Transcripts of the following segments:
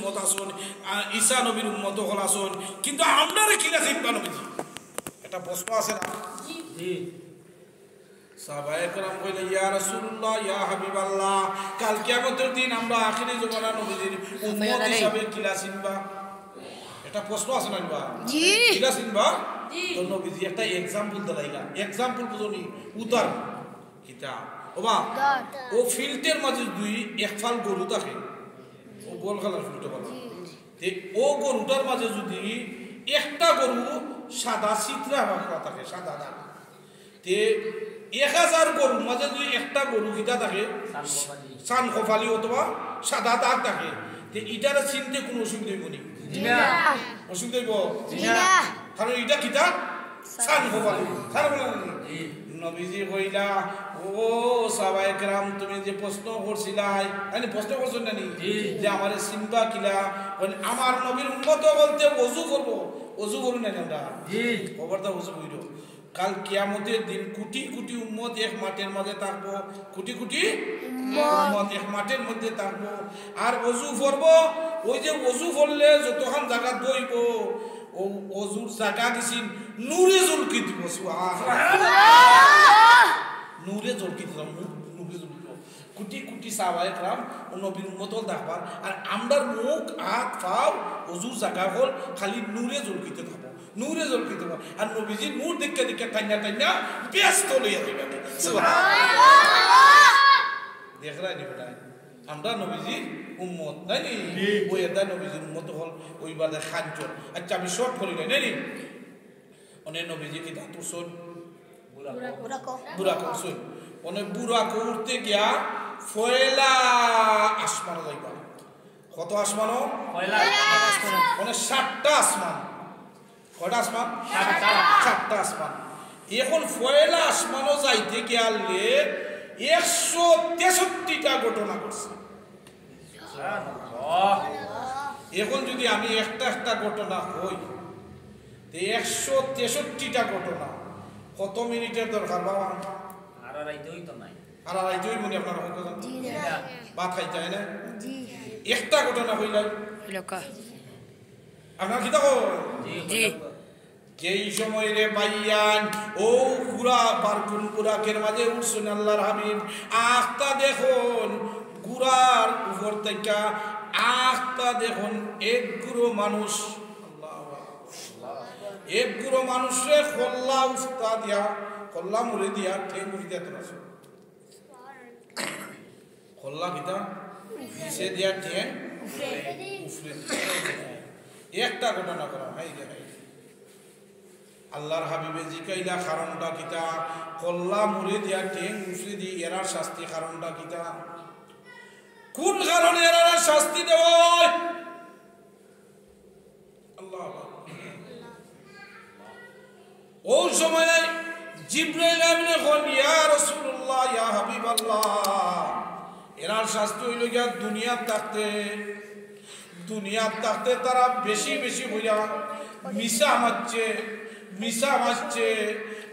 উম্মত আসুন, ঈসা নবীর উম্মত হল আসুন, কিন্তু আপনারা কিনা চিনবা নবীজি? একটা প্রশ্ন আছে না? সাহাবায়ে কেরাম কইলে ইয়া রাসূলুল্লাহ ইয়া হাবিবাল্লাহ, কাল কিয়ামতের দিন আমরা আখিরি জমানা নবীজির উম্মত হিসাবে কিলা চিনবা? এটা প্রশ্ন আছে না বা? জি কিলা চিনবা? জি। তো নবীজি একটা एग्जांपल দিলাইলা, एग्जांपल বুঝনি উদাহরণ কিতা ওবা ও ফিল্টের মাঝে দুই এক ফাল গরু থাকে, ও গোল কালার ফিল্টার বলা, তে ও গরুটার মাঝে যদি একটা গরু সাদা চিত্রা বাঁকা থাকে, সাদা দাগ, তে 1000 গরুর মাঝে যদি একটা গরু কিতা থাকে সান কপালি অথবা সাদা দাগ থাকে, তে এটার চিনতে কোনো অসুবিধা হইব নি? না অসুবিধা হইব না, কারণ এটা কিতা সান কপালি সারা বলা জি। নবীজি কইলা ও সাহাবায়ে কেরাম তুমি যে প্রশ্ন করছিলাই, মানে প্রশ্ন করছেন না নি যে আমারে সিম্বা কিলা, মানে আমার নবীর উম্মত বলতে ওযু করব, ওযু করুন না আমরা জি খবরদার ওযু কইরো। কাল কিয়ামতের দিন কোটি কোটি উম্মত এক মাঠের মধ্যে থাকবো, কোটি কোটি উম্মত এক মাঠের মধ্যে থাকবো, আর ওযু করব, ওই যে ওযু করলে যতক্ষণ জায়গা দইব ও ওযুর জায়গা দিছিন নূরে ঝলকি দিব, সুবহানাল্লাহ নূরে ঝলকি দিব, নূরে ঝলকি দিব। কোটি কোটি সাহাবায়ে কেরাম ও নবীর উম্মত দেখবার, আর আমরার মুখ হাত পাও ওযুর জায়গা হল খালি নূরে ঝলকিতে থাকবো, নূরে ঝলকিতে থাকবো, আর নবীজি নূর দেখতে দেখতে টাইনা টাইনা ব্যস্ত লইয়া যাবে, সুবহানাল্লাহ দেখরা নি বেটা আমরা নবীজির উম্মত নাই নি, ওই এটা নবীজির উম্মত হল ওই বাদে খানচর। আচ্ছা আমি শর্ট করি নাই নি অনেক নবীজি কি দাঁত শুন বুড়া করছুন, অনেক বুড়া করতে গিয়া ফয়লা আসমান যাইবা, কত আসমান? অনেক 7টা আসমান, কয়টা আসমান? 7টা আসমান। এখন ফয়লা আসমানও যাইতে গিয়ালে 163টা ঘটনা করছে। এখন যদি আমি একটা একটা ঘটনা হই, 163টা ঘটনা কত মিনিটের দরকার বাবা? আর আড়াইতেই তো নাই, আর আড়াইতেই মনে আপনার হয়তো ভাত খাইতে হয় না, একটা ঘটনা হইলাই আপনার কি দেখো যেই সময় রে বাইয়ান ও গুড়া বারকুন গুড়াকের মাঝে উঠছেন আল্লাহর হাবিব, আখটা দেখুন গুড়ার উপর থেকে আখটা দেখুন এক গুঁড়ো মানুষ, এক গুঁড়ো মানুষের খোল্লা উস্তা দিয়া, খোল্লা মুড়ে দিয়া ঠে মুড়ি দিয়া তোরা খোল্লা কিতা নিচে দিয়া ঠে উফরে একটা ঘটনা করা হাই গে হাই। আল্লাহর হাবিবে জিকাইলা কারণটা কিতা, কল্লা মুড়ে দিয়া ঠেং উফরে দি এরার শাস্তি কারণটা কিতা, কোন কারণে এরার শাস্তি দেওয়া হয়? আল্লাহ ওই সময় জিবরাইল আমিন কোন ইয়া রাসূলুল্লাহ ইয়া হাবিবাল্লাহ, এরার শাস্তি হইল গিয়া দুনিয়াত থাকতে তারা বেশি বেশি হইয়া মিশা মারছে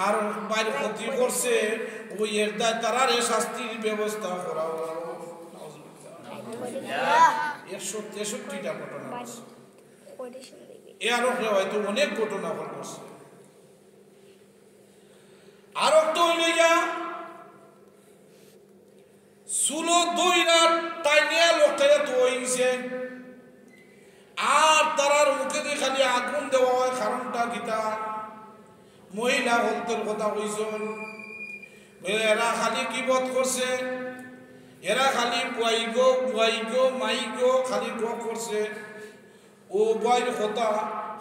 আর বাইরে ক্ষতি করছে, ওই এর দায় তারার শাস্তির ব্যবস্থা করা হলো। 163টা ঘটনা এর হয়তো অনেক ঘটনা ঘটছে। আর একটা হইল গিয়া সুলো দইরা টাইনিয়া লোকটারে তৈছে, আর তারার মুখে দিয়ে খালি আগুন দেওয়া হয়, কারণটা কিতা? মহিলা হলতের কথা কইছেন, এরা খালি কিবত করছে, এরা খালি বুয়াইগো মাইগো খালি গপ করছে, ও বয়ের কথা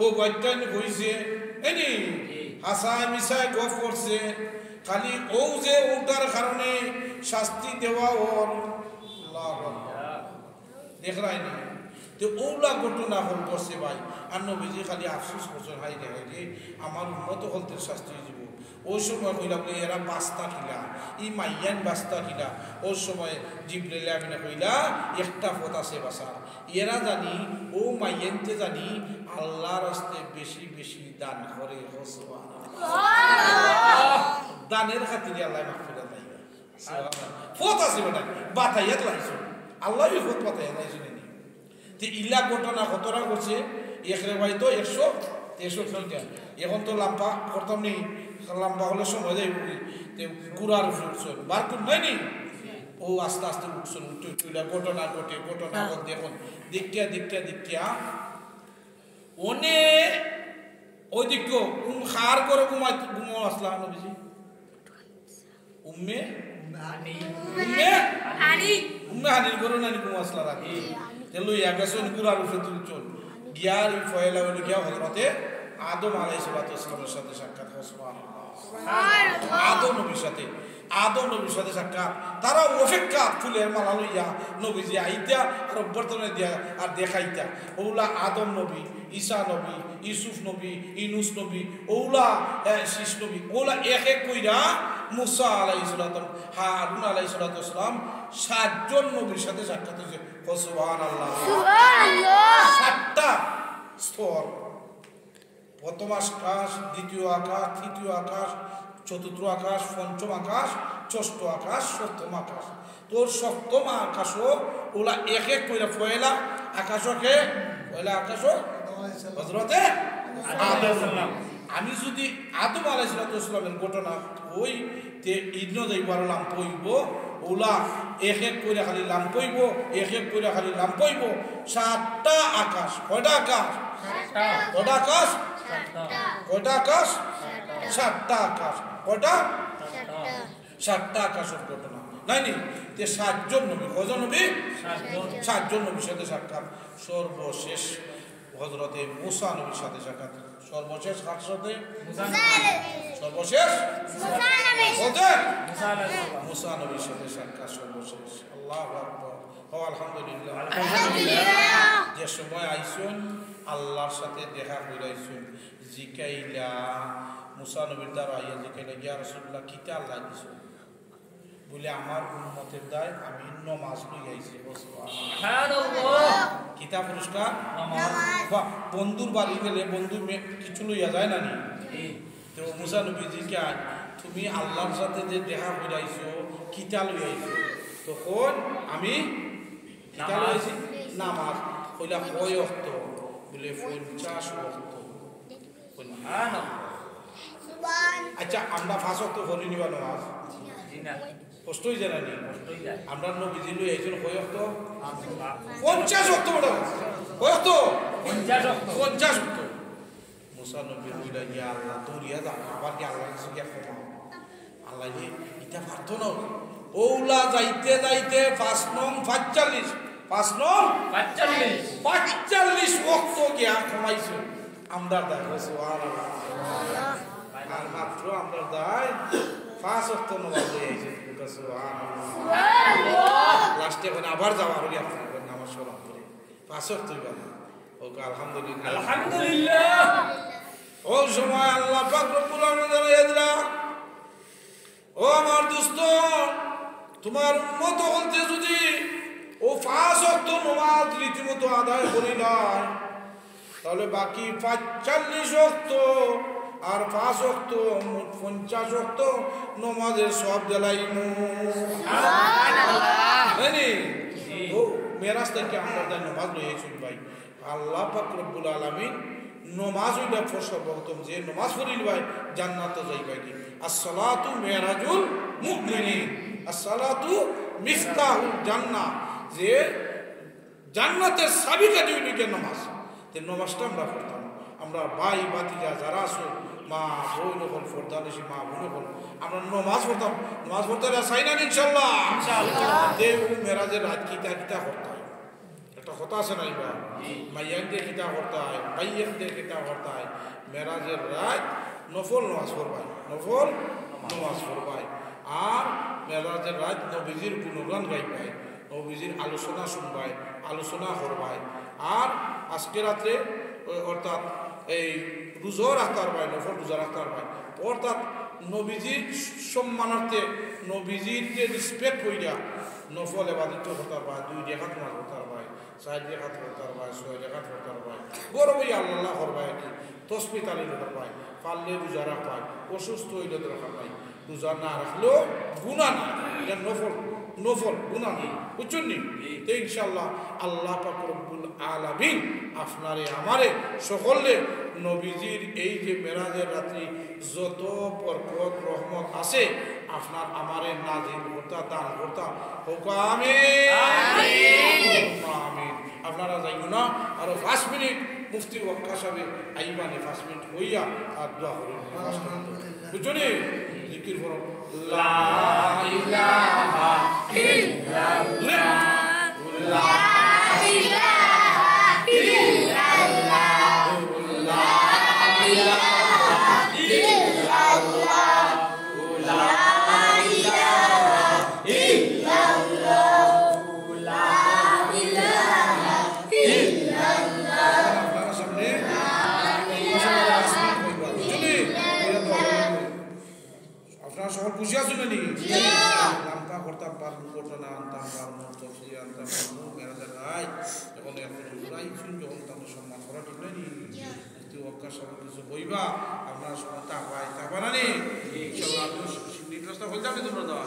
ও বয়টান কইছে, এনি হাসায় মিশায় গপ করছে, খালি ও যে ওটার কারণে শাস্তি দেওয়া ওর দেখরাই না। তো ওলা ঘটনা হল করছে ভাই, আর নবীজি খালি আফসোস করছেন, হাই রে হাই রে আমার উন্নত হলতের শাস্তি হয়ে যাব। ওই সময় কইলা বলে এরা বাস্তা কিলা, ই মাইয়ান বাস্তা কিলা। ওই সময় জিবরাইল আমিনে কইলা একটা পথ আছে বাসা, এরা জানি ও মাইয়ানতে জানি আল্লাহর রাস্তে বেশি বেশি দান করে, দানের খাতিরে আল্লাহ মাগফিরাত দেয়। পথ আছে বেটা বাতাইয়াত লাইছো, আল্লাহই পথ বাতাইয়া লাইছো নি। তে ইলা ঘটনা কতটা করছে একরে ভাই তো 163টা এখন তো লাম্বা করতাম নি লাম্বা হলে সময় যাইব তে গুড়ার উঠছে বার কোন নাই নি ও আস্তে আস্তে উঠছে উঠে ঘটনা ঘটে ঘটনা ঘটে এখন দেখিয়া ওনে ওই দিক খার করে ঘুমাও আসলাম নবীজি উম্মে হানির করে নানি ঘুমা আসলা রাখি তেলো ইয়াগাসন গুড়ার উঠে তুলছন গিয়ার ফয়লা হলো গিয়া হযরতে আদম আলাইহিস সালামের সাথে সাক্ষাৎ আদম নবীর সাথে সাক্ষাৎ তারা অপেক্ষা ফুলের মালা লইয়া নবীজি আইতা অভ্যর্থনা দিয়া আর দেখাইতা ওগুলা আদম নবী ঈসা নবী ইউসুফ নবী ইউনুস নবী ওগুলা শীষ নবী ওগুলা এক এক কইরা মুসা আলাইহিস সালাম হারুন আলাইহিস সালাম 7 জন নবীর সাথে সাক্ষাৎ হয়েছে সুবহানাল্লাহ সুবহানাল্লাহ 7টা স্তর প্রথম আকাশ দ্বিতীয় আকাশ তৃতীয় আকাশ চতুর্থ আকাশ পঞ্চম আকাশ ষষ্ঠ আকাশ সপ্তম আকাশ তোর সপ্তম আকাশও ওলা এক এক কইরা পয়লা আকাশকে পয়লা আকাশ হযরতে আদম আমি যদি আদম আলাইহিস সালামের ঘটনা ওই তে ইন্ন যাইবার লাম পইব ওলা এক এক কইরা খালি লাম পইব এক এক কইরা খালি লাম পইব 7টা আকাশ কয়টা আকাশ 7টা আকাশ কয়টা আকাশ 7টা আকাশ কয়টা 7টা আকাশের ঘটনা নাই নি তে 7 জন নবী কয়জন নবী 7 জন নবীর সাথে সাক্ষাৎ সর্বশেষ হযরতে মুসা নবীর সাথে সাক্ষাৎ সর্বশেষ কার সাথে সর্বশেষ মুসা নবীর সাথে সাক্ষাৎ সর্বশেষ আল্লাহু আকবার আলহামদুলিল্লাহ যে সময় আইসুন আল্লাহর সাথে দেখা কইরাইছুন জিকাইলা মুসা নবীর দ্বারা আইয়া জিকাইলা ইয়া রাসূলুল্লাহ কিতা আল্লাহ দিছো বলে আমার উম্মতের দায় আমি নামাজ লই আইছি সুবহানাল্লাহ কিতা পুরস্কার নামাজ বন্ধুর বাড়ি গেলে বন্ধু কিছু লইয়া যায় না নি তো মুসা নবী জিকা তুমি আল্লাহর সাথে যে দেখা কইরাইছো কিতা লই আইছো তখন আমি কিতা লই আইছি নামাজ কইলা কয় ওয়াক্ত বলে 50 ওয়াক্ত সুবহানাল্লাহ আচ্ছা আমরা 5 ওয়াক্ত পড়ি নিবা নামাজ না কষ্টই জানানি আমরা নবীজি লই আইছেন কয় ওয়াক্ত 50 ওয়াক্ত বড় কয় ওয়াক্ত 50 ওয়াক্ত মুসা নবী কইলা ইয়া আল্লাহ তোরিয়া যা আবার কি আল্লাহর কাছে গিয়া ক্ষমা আল্লাহ জি এটা পারতো না ওলা যাইতে 5 নং 45 5 নং 45 ওয়াক্ত গিয়া কমাইছে আমরা দায় সুবহানাল্লাহ আর মাত্র আমরা দায় 5 ওয়াক্ত নামাজ পড়েছি সুবহানাল্লাহ লাস্টে কোন আবার যাওয়া আর গিয়া নামাজ পড়া করে 5 ওয়াক্ত হইবা ওকে আলহামদুলিল্লাহ ও সময় আল্লাহ পাক রব্বুল আলামিন জানাইয়া দিলা ও আমার দোস্ত তোমার উম্মত হতে যদি ও 5 ওয়াক্ত নামাজ রীতিমতো আদায় করিলাই তাহলে বাকি 45 ওয়াক্ত আর 5 ওয়াক্ত 50 ওয়াক্ত নামাজের সব দিলাইমু সুবহানাল্লাহ মানে ও মেরাজ থেকে আমরা নামাজ লইছি ভাই আল্লাহ পাক রব্বুল আলামিন নামাজ হইবা সর্বপ্রথম যে নামাজ পড়িল ভাই জান্নাতে যাইবা কি as-salatu mi'rajul mu'minin as-salatu Miftahul জান্নাহ যে জান্নাতের চাবিকাঠি হইল কি নামাজ তে নামাজটা আমরা পড়তাম আমরা ভাই ভাতিজা যারা আছো মা বোন হল ফরদানিসি মা বোন হল আমরা নামাজ পড়তাম নামাজ পড়তে চাই না ইনশাআল্লাহ দেব মেরাজের রাত কিতা করতে হয় একটা কথা আছে না ইবা মাইয়ানদের কিতা করতে হয় ভাইয়ানদের কিতা করতে হয় মেরাজের রাত নফল নামাজ পড়বাই নফল নামাজ পড়বাই আর মেরাজের রাত নবীজির গুণগান গাইবাই নবীজির আলোচনা শুনবাই আলোচনা করবাই আর আজকে রাত্রে অর্থাৎ এই রোজা রাখতে পারবাই নফল রোজা রাখতে পারবাই অর্থাৎ নবীজির সম্মানার্থে নবীজিরকে রেসপেক্ট কইরা নফল ইবাদত করতে পারবাই 2 রাকাত নামাজ পড়তে পারবাই 4 রাকাত পড়তে পারবাই 6 রাকাত পড়তে পারবাই বড় বই আল্লাহ করবাই কি তসবিহ তালিল করবাই পারলে রোজা রাখবাই অসুস্থ হইলে তো রাখবাই রোজা না রাখলেও গুনাহ না এটা নফল গুনাহ নেই বুঝছেন নি তো ইনশাআল্লাহ আল্লাহ পাক রব্বুল আলামিন আপনারে আমারে সকলে নবীজির এই যে মেরাজের রাত্রি যত বরকত রহমত আছে আপনার আমারে নাজিল করতা দান করতা হোক আমিন আমিন। আপনারা যাইব না আরো 5 মিনিট মুফতি ওয়াক্কা সাহেব আইবানে 5 মিনিট হইয়া আর দোয়া করুন বুঝুনি জিকির করো লা ইলাহা ইল্লাল্লাহ লা ইলাহা ইল্লাল্লাহ লা ইলাহা ইল্লাল্লাহ লা ইলাহা ইল্লাল্লাহ লা ইলাহা ইল্লাল্লাহ। আপনারা সামনে আপনারা সকল খুশি আছেন নাকি? নামটা করতাম পারবো করতে না আনতাম পারবো তফসিল আনতাম পারবো মেরাজের রায় যখন প্রায় যখন তাদের সম্মান করা ঠিক নাই অক্কার সব কিছু হইবা আপনারা সবাই তা পাই তা বানানি নির্দেশটা হইতে আপনি তোমরা দেওয়া